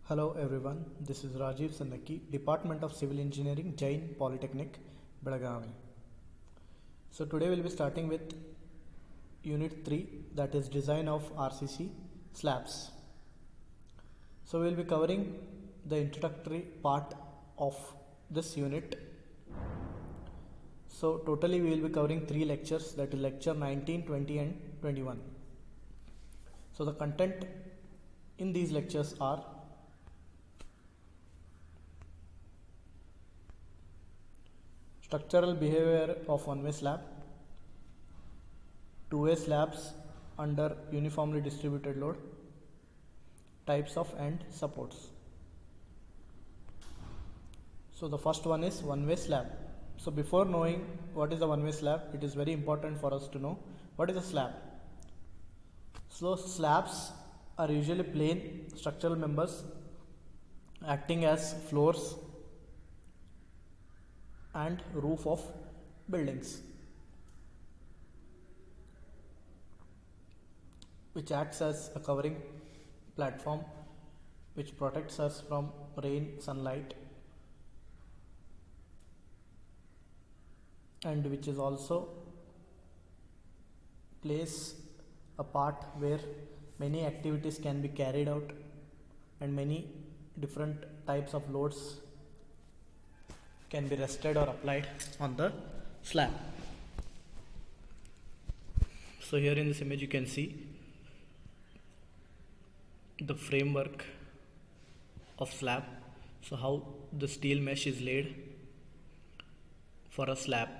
Hello everyone, this is Rajiv Sandaki, Department of Civil Engineering, Jain Polytechnic, Belagavi. So today we'll be starting with Unit 3, that is Design of RCC Slabs. So we'll be covering the introductory part of this unit. So totally we will be covering 3 lectures, that is lecture 19, 20 and 21. So the content in these lectures are structural behavior of one-way slab, two-way slabs under uniformly distributed load, types of end supports. So the first one is one-way slab. So before knowing what is the one-way slab, it is very important for us to know what is a slab. So slabs are usually plain structural members acting as floors and roof of buildings, which acts as a covering platform which protects us from rain, sunlight, and which is also plays a part where many activities can be carried out and many different types of loads can be rested or applied on the slab. So here in this image you can see the framework of slab. So how the steel mesh is laid for a slab.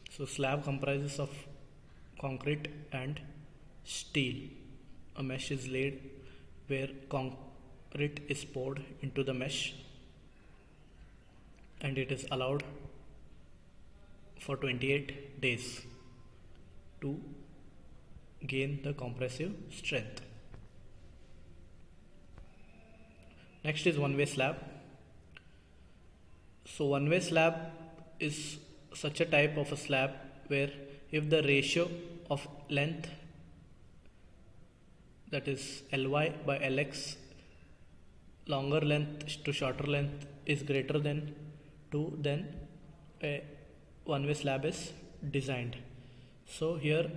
So slab comprises of concrete and steel. A mesh is laid where concrete is poured into the mesh and it is allowed for 28 days to gain the compressive strength. Next is one-way slab. So one-way slab is such a type of a slab where if the ratio of length, that is Ly by Lx, longer length to shorter length is greater than 2, then a one-way slab is designed. So here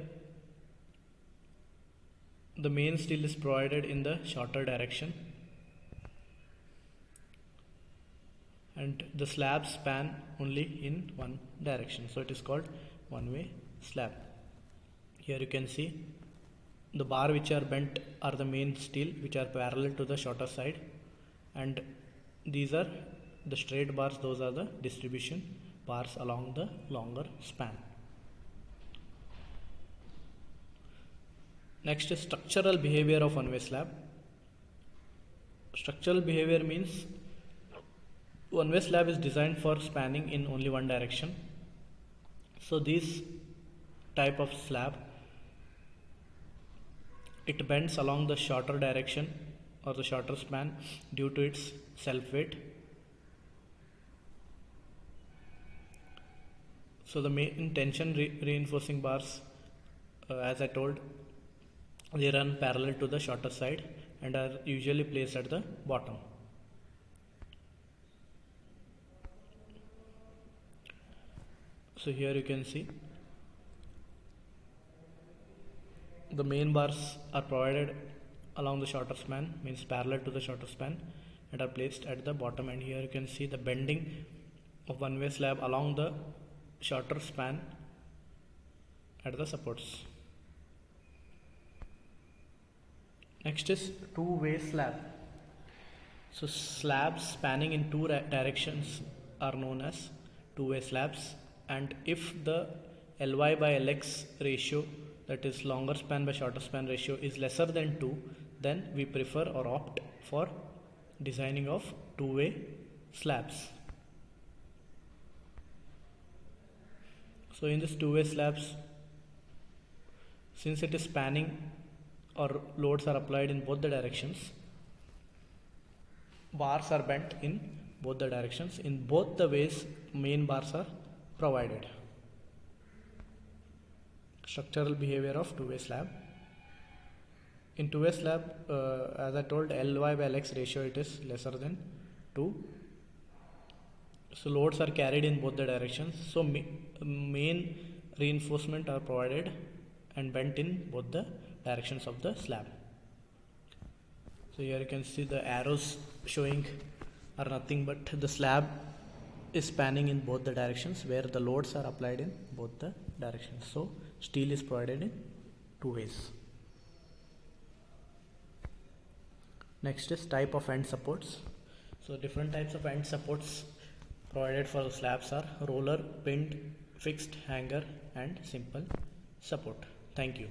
the main steel is provided in the shorter direction and the slabs span only in one direction, so it is called one-way slab. Here you can see the bar which are bent are the main steel which are parallel to the shorter side, and these are the straight bars, those are the distribution bars along the longer span. Next is structural behavior of one-way slab. Structural behavior means one-way slab is designed for spanning in only one direction. So this type of slab, it bends along the shorter direction or the shorter span due to its self-weight. So the main tension reinforcing bars, as I told, they run parallel to the shorter side and are usually placed at the bottom. So here you can see the main bars are provided along the shorter span, means parallel to the shorter span, and are placed at the bottom. And here you can see the bending of one-way slab along the shorter span at the supports. Next is two-way slab. So slabs spanning in two directions are known as two-way slabs, and if the Ly by Lx ratio, that is longer span by shorter span ratio, is lesser than 2, then we prefer or opt for designing of two-way slabs. So in this two-way slabs, since it is spanning or loads are applied in both the directions, bars are bent in both the directions. In both the ways, main bars are provided. Structural behavior of two-way slab. in two-way slab, as I told, Ly by Lx ratio, it is lesser than 2. So loads are carried in both the directions. So main reinforcement are provided and bent in both the directions of the slab. So here you can see the arrows showing are nothing but the slab is spanning in both the directions where the loads are applied in both the directions. So steel is provided in two ways. Next is type of end supports. So different types of end supports provided for the slabs are roller, pinned, fixed, hanger and simple support. Thank you.